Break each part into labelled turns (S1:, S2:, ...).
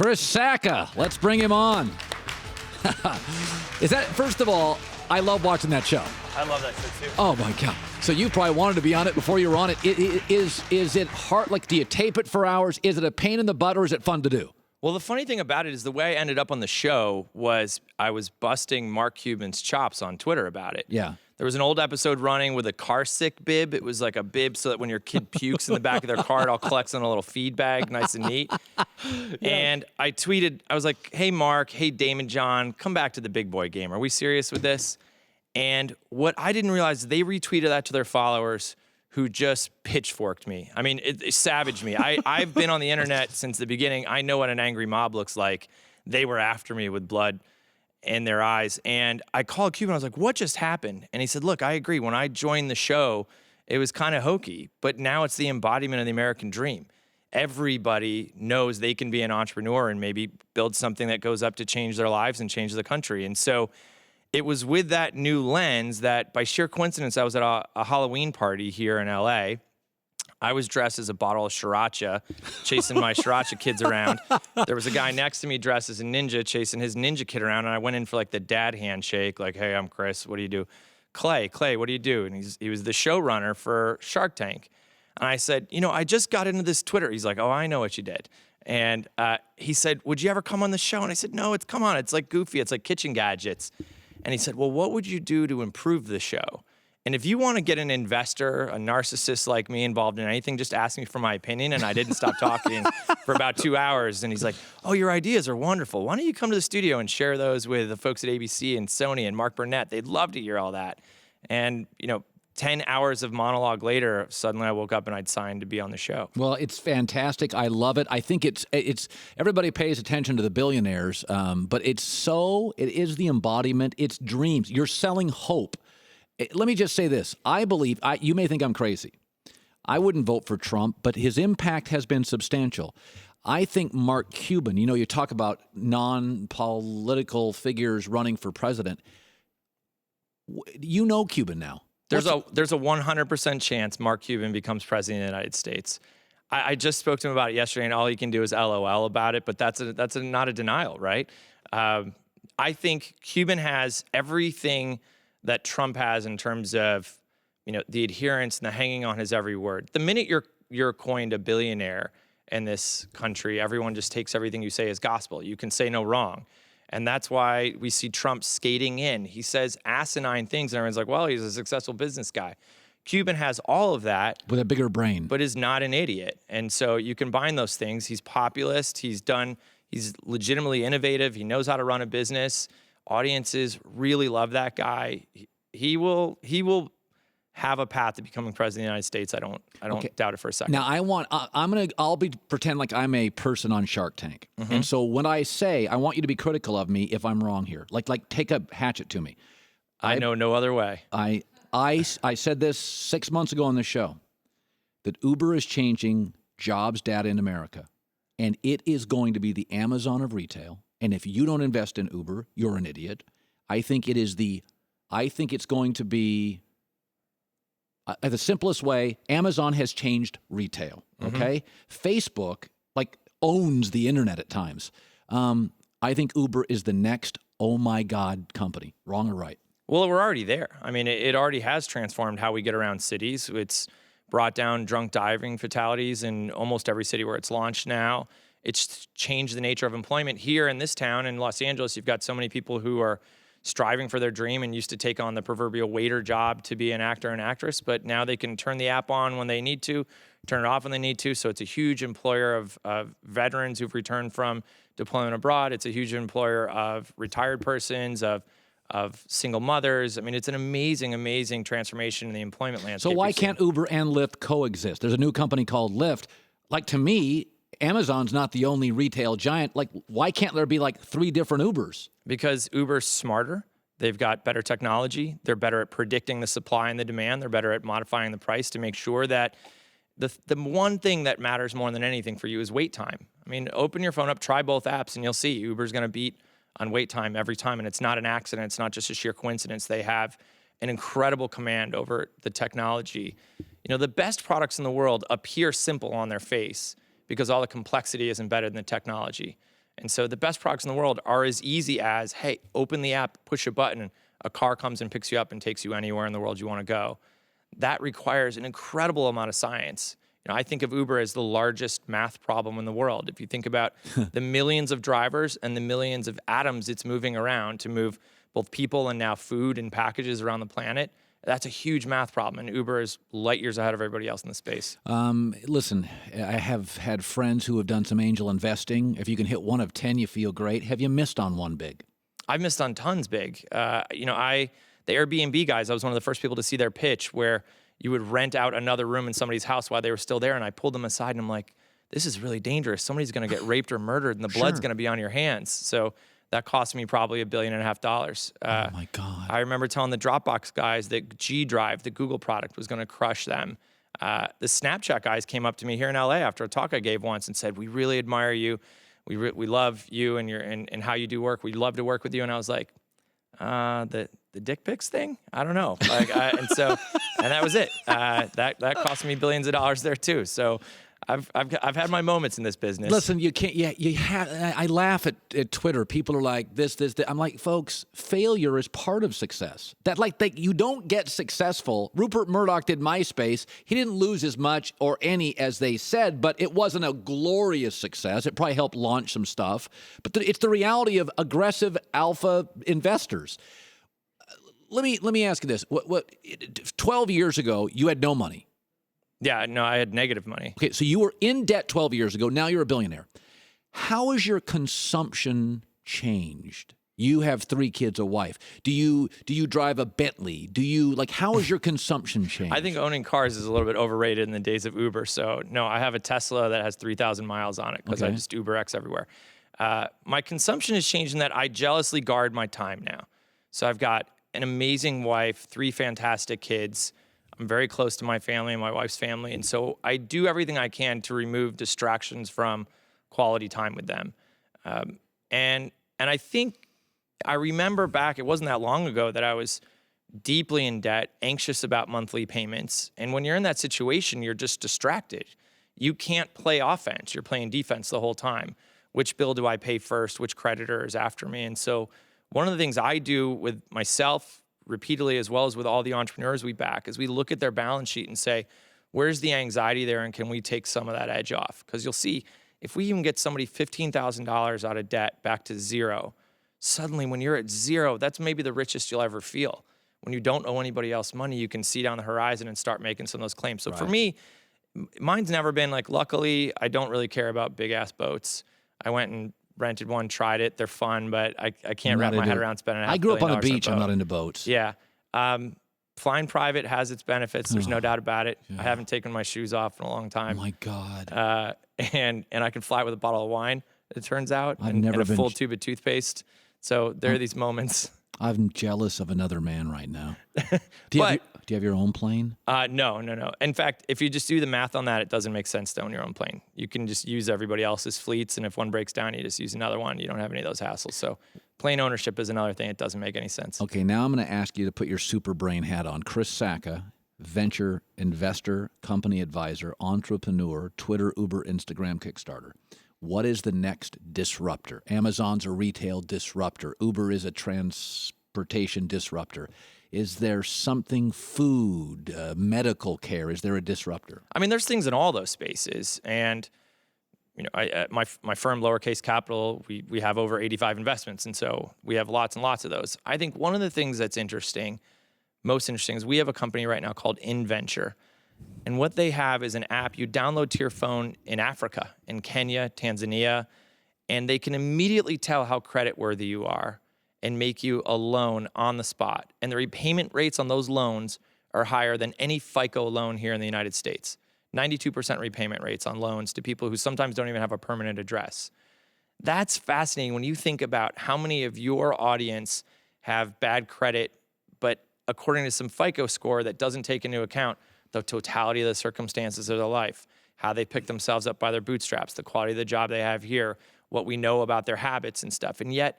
S1: Chris Sacca. Let's bring him on. Is that, first of all, I love watching that show.
S2: I love that show too.
S1: Oh my God. So you probably wanted to be on it before you were on it. Is it hard? Like, do you tape it for hours? Is it a pain in the butt or is it fun to do?
S2: Well, the funny thing about it is the way I ended up on the show was I was busting Mark Cuban's chops on Twitter about it.
S1: Yeah.
S2: There was an old episode running with a car sick bib. It was like a bib so that when your kid pukes in the back of their car, it all collects in a little feed bag, nice and neat. Yeah. And I tweeted, I was like, hey, Mark, hey, Damon John, come back to the big boy game. Are we serious with this? And what I didn't realize, they retweeted that to their followers who just pitchforked me. I mean, it savaged me. I've been on the internet since the beginning. I know what an angry mob looks like. They were after me with blood in their eyes. And I called Cuban. I was like, what just happened? And he said, look, I agree. When I joined the show, it was kind of hokey, but now it's the embodiment of the American dream. Everybody knows they can be an entrepreneur and maybe build something that goes up to change their lives and change the country. And so it was with that new lens that, by sheer coincidence, I was at a Halloween party here in LA. I was dressed as a bottle of sriracha, chasing my sriracha kids around. There was a guy next to me dressed as a ninja, chasing his ninja kid around, and I went in for like the dad handshake, like, hey, I'm Chris, what do you do? Clay, what do you do? And he was the showrunner for Shark Tank. And I said, I just got into this Twitter. He's like, oh, I know what you did. And he said, would you ever come on the show? And I said, no, come on. It's like goofy. It's like kitchen gadgets. And he said, well, what would you do to improve the show? And if you want to get an investor, a narcissist like me involved in anything, just ask me for my opinion. And I didn't stop talking for about 2 hours. And he's like, oh, your ideas are wonderful. Why don't you come to the studio and share those with the folks at ABC and Sony and Mark Burnett? They'd love to hear all that. And, 10 hours of monologue later, suddenly I woke up and I'd signed to be on the show.
S1: Well, it's fantastic. I love it. I think it's everybody pays attention to the billionaires, but it is the embodiment. It's dreams. You're selling hope. Let me just say this. I believe, you may think I'm crazy. I wouldn't vote for Trump, but his impact has been substantial. I think Mark Cuban, you talk about non-political figures running for president. Cuban now.
S2: There's a 100% chance Mark Cuban becomes president of the United States. I just spoke to him about it yesterday, and all he can do is LOL about it, but that's not a denial, right? I think Cuban has everything that Trump has in terms of, the adherence and the hanging on his every word. The minute you're coined a billionaire in this country, everyone just takes everything you say as gospel. You can say no wrong. And that's why we see Trump skating in. He says asinine things, and everyone's like, well, he's a successful business guy. Cuban has all of that.
S1: With a bigger brain.
S2: But is not an idiot. And so you combine those things. He's populist. He's legitimately innovative. He knows how to run a business. Audiences really love that guy. He will have a path to becoming president of the United States. I don't doubt it for a second.
S1: Now I'll pretend like I'm a person on Shark Tank. Mm-hmm. And so when I say, I want you to be critical of me if I'm wrong here, like take a hatchet to me.
S2: I know no other way.
S1: I said this 6 months ago on the show, that Uber is changing jobs data in America, and it is going to be the Amazon of retail. And if you don't invest in Uber, you're an idiot. I think it's going to be, the simplest way, Amazon has changed retail, okay? Mm-hmm. Facebook, owns the internet at times. I think Uber is the next, oh my God, company. Wrong or right?
S2: Well, we're already there. I mean, it already has transformed how we get around cities. It's brought down drunk driving fatalities in almost every city where it's launched now. It's changed the nature of employment. Here in this town, in Los Angeles, you've got so many people who are striving for their dream and used to take on the proverbial waiter job to be an actor and actress, but now they can turn the app on when they need to, turn it off when they need to. So it's a huge employer of veterans who've returned from deployment abroad. It's a huge employer of retired persons, of single mothers. I mean, it's an amazing, amazing transformation in the employment landscape.
S1: So why can't Uber and Lyft coexist? There's a new company called Lyft. To me, Amazon's not the only retail giant. Why can't there be 3 different Ubers? Because
S2: Uber's smarter. They've got better technology. They're better at predicting the supply and the demand. They're better at modifying the price to make sure that the one thing that matters more than anything for you is wait time. I mean, open your phone up, try both apps, and you'll see Uber's going to beat on wait time every time. And it's not an accident. It's not just a sheer coincidence. They have an incredible command over the technology. The best products in the world appear simple on their face because all the complexity is embedded in the technology. And so the best products in the world are as easy as, hey, open the app, push a button, a car comes and picks you up and takes you anywhere in the world you want to go. That requires an incredible amount of science. I think of Uber as the largest math problem in the world. If you think about the millions of drivers and the millions of atoms it's moving around to move both people and now food and packages around the planet, that's a huge math problem. And Uber is light years ahead of everybody else in the space.
S1: Listen, I have had friends who have done some angel investing. If you can hit 1 of 10, you feel great. Have you missed on one big?
S2: I've missed on tons big. The Airbnb guys, I was one of the first people to see their pitch where you would rent out another room in somebody's house while they were still there. And I pulled them aside and I'm like, this is really dangerous. Somebody's going to get raped or murdered and the blood's going to be on your hands. So that cost me probably $1.5 billion.
S1: Oh my God.
S2: I remember telling the Dropbox guys that G Drive, the Google product, was going to crush them. The Snapchat guys came up to me here in LA after a talk I gave once and said, we really admire you. We love you and how you do work. We'd love to work with you. And I was like, the dick pics thing? I don't know. And that was it. That cost me billions of dollars there too. So I've had my moments in this business.
S1: Listen, you can't. Yeah, you have. I laugh at Twitter. People are like this. I'm like, folks, failure is part of success. That you don't get successful. Rupert Murdoch did MySpace. He didn't lose as much or any as they said, but it wasn't a glorious success. It probably helped launch some stuff. But it's the reality of aggressive alpha investors. Let me ask you this: what 12 years ago you had no money?
S2: Yeah, no, I had negative money.
S1: Okay, so you were in debt 12 years ago. Now you're a billionaire. How has your consumption changed? You have 3 kids, a wife. Do you drive a Bentley? How has your consumption changed?
S2: I think owning cars is a little bit overrated in the days of Uber. So no, I have a Tesla that has 3,000 miles on it because I just UberX everywhere. My consumption has changed in that I jealously guard my time now. So I've got an amazing wife, 3 fantastic kids. I'm very close to my family and my wife's family. And so I do everything I can to remove distractions from quality time with them. And I think I remember back, it wasn't that long ago that I was deeply in debt, anxious about monthly payments. And when you're in that situation, you're just distracted. You can't play offense. You're playing defense the whole time. Which bill do I pay first? Which creditor is after me? And so one of the things I do with myself repeatedly, as well as with all the entrepreneurs we back, is we look at their balance sheet and say, where's the anxiety there and can we take some of that edge off? Because you'll see, if we even get somebody $15,000 out of debt back to zero, suddenly when you're at zero, that's maybe the richest you'll ever feel. When you don't owe anybody else money, you can see down the horizon and start making some of those claims. So for me, mine's never been luckily, I don't really care about big ass boats. I went and rented one, tried it. They're fun, but I can't wrap my head around spending $500 million.
S1: I grew up on the beach. I'm not into boats.
S2: Yeah. Flying private has its benefits. There's no doubt about it. Yeah. I haven't taken my shoes off in a long time.
S1: Oh my God.
S2: And I can fly with a bottle of wine, it turns out, and a full tube of toothpaste. So there are these moments.
S1: I'm jealous of another man right now. Do you have your own plane?
S2: No. In fact, if you just do the math on that, it doesn't make sense to own your own plane. You can just use everybody else's fleets, and if one breaks down, you just use another one. You don't have any of those hassles. So plane ownership is another thing. It doesn't make any sense.
S1: Okay, now I'm going to ask you to put your super brain hat on. Chris Sacca, venture investor, company advisor, entrepreneur, Twitter, Uber, Instagram, Kickstarter. What is the next disruptor? Amazon's a retail disruptor. Uber is a transportation disruptor. Is there something food, medical care? Is there a disruptor?
S2: I mean, there's things in all those spaces. And, my firm, Lowercase Capital, we have over 85 investments. And so we have lots and lots of those. I think one of the things that's most interesting is we have a company right now called InVenture. And what they have is an app you download to your phone in Africa, in Kenya, Tanzania, and they can immediately tell how creditworthy you are and make you a loan on the spot. And the repayment rates on those loans are higher than any FICO loan here in the United States. 92% repayment rates on loans to people who sometimes don't even have a permanent address. That's fascinating when you think about how many of your audience have bad credit, but according to some FICO score that doesn't take into account the totality of the circumstances of their life, how they pick themselves up by their bootstraps, the quality of the job they have here, what we know about their habits and stuff. And yet,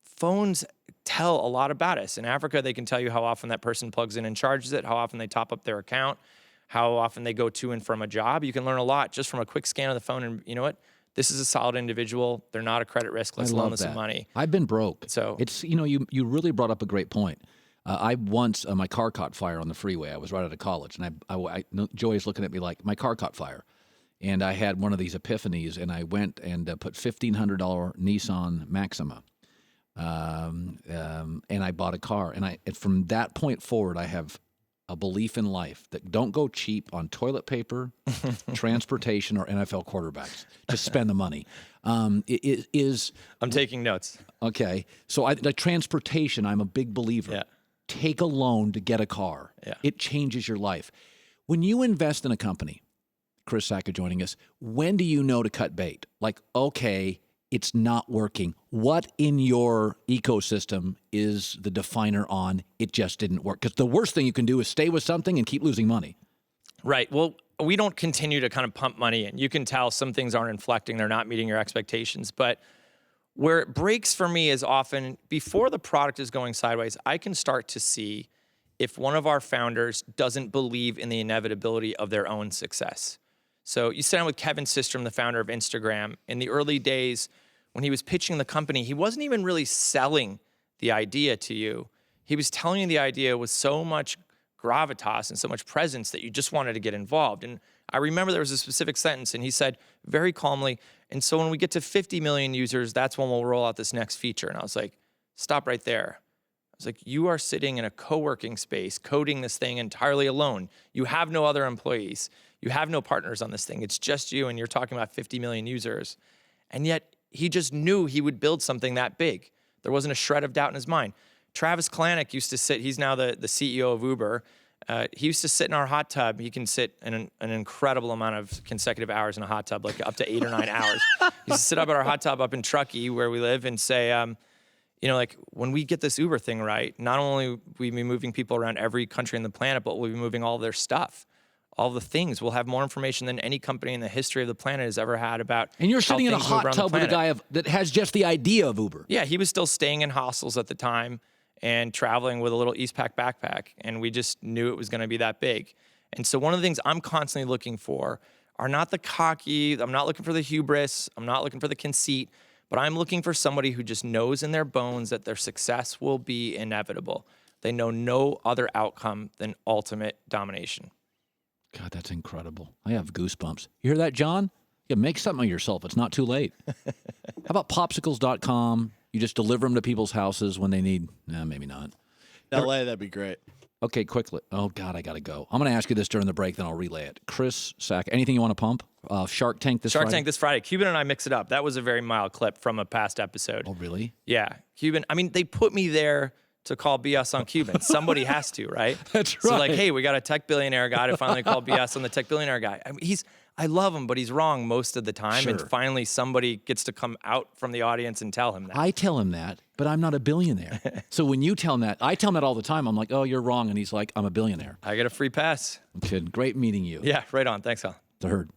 S2: phones tell a lot about us. In Africa, they can tell you how often that person plugs in and charges it, how often they top up their account, how often they go to and from a job. You can learn a lot just from a quick scan of the phone. And you know what? this is a solid individual. They're not a credit risk. Let's loan them some money.
S1: I've been broke.
S2: So
S1: it's, you really brought up a great point. I once, my car caught fire on the freeway. I was right out of college, and I Joey's looking at me like, my car caught fire. And I had one of these epiphanies, and I went and put $1,500 Nissan Maxima. And I bought a car. And from that point forward, I have a belief in life that don't go cheap on toilet paper, transportation, or NFL quarterbacks. Just spend the money.
S2: I'm taking notes.
S1: Okay. So the transportation, I'm a big believer.
S2: Yeah.
S1: Take a loan to get a car.
S2: Yeah.
S1: It changes your life. When you invest in a company, Chris Sacca joining us, when do you know to cut bait? Like, okay, it's not working. What in your ecosystem is the definer on it just didn't work? Because the worst thing you can do is stay with something and keep losing money.
S2: Right. Well, we don't continue to kind of pump money in. You can tell some things aren't inflecting. They're not meeting your expectations. But where it breaks for me is often before the product is going sideways, I can start to see if one of our founders doesn't believe in the inevitability of their own success. So you sit down with Kevin Systrom, the founder of Instagram. In the early days, when he was pitching the company, he wasn't even really selling the idea to you. He was telling you the idea with so much gravitas and so much presence that you just wanted to get involved. And I remember there was a specific sentence, and he said very calmly, and so when we get to 50 million users, that's when we'll roll out this next feature. And I was like, stop right there. I was like, you are sitting in a co-working space, coding this thing entirely alone. You have no other employees. You have no partners on this thing. It's just you, and you're talking about 50 million users. And yet he just knew he would build something that big. There wasn't a shred of doubt in his mind. Travis Kalanick used to sit, he's now the CEO of Uber. He used to sit in our hot tub. He can sit in an incredible amount of consecutive hours in a hot tub, like up to 8 or 9 hours. He used to sit up at our hot tub up in Truckee, where we live, and say, like, when we get this Uber thing right, not only will we be moving people around every country on the planet, but we'll be moving all their stuff. All the things. We'll have more information than any company in the history of the planet has ever had about.
S1: And you're sitting in a hot tub with a guy that has just the idea of Uber.
S2: Yeah, he was still staying in hostels at the time and traveling with a little Eastpak backpack. And we just knew it was going to be that big. And so one of the things I'm constantly looking for are not the cocky, I'm not looking for the hubris, I'm not looking for the conceit, but I'm looking for somebody who just knows in their bones that their success will be inevitable. They know no other outcome than ultimate domination.
S1: God, that's incredible. I have goosebumps. You hear that, John? Yeah, make something of yourself. It's not too late. How about popsicles.com? You just deliver them to people's houses when they need, maybe not.
S3: LA, that'd be great.
S1: Okay, quickly. Oh, God, I got to go. I'm going to ask you this during the break, then I'll relay it. Chris Sacca, anything you want to pump? Shark Tank this Friday?
S2: Shark Tank this Friday. Cuban and I mix it up. That was a very mild clip from a past episode.
S1: Oh, really?
S2: Yeah. Cuban, I mean, they put me there to call BS on Cuban. Somebody has to, right?
S1: That's right.
S2: So like, hey, we got a tech billionaire guy to finally call BS on the tech billionaire guy. I mean, I love him, but he's wrong most of the time.
S1: Sure.
S2: And finally somebody gets to come out from the audience and tell him that.
S1: I tell him that, but I'm not a billionaire. So when you tell him that, I tell him that all the time. I'm like, oh, you're wrong. And he's like, I'm a billionaire.
S2: I get a free pass.
S1: I'm kidding. Great meeting you.
S2: Yeah, right on. Thanks, Al.
S1: The Herd.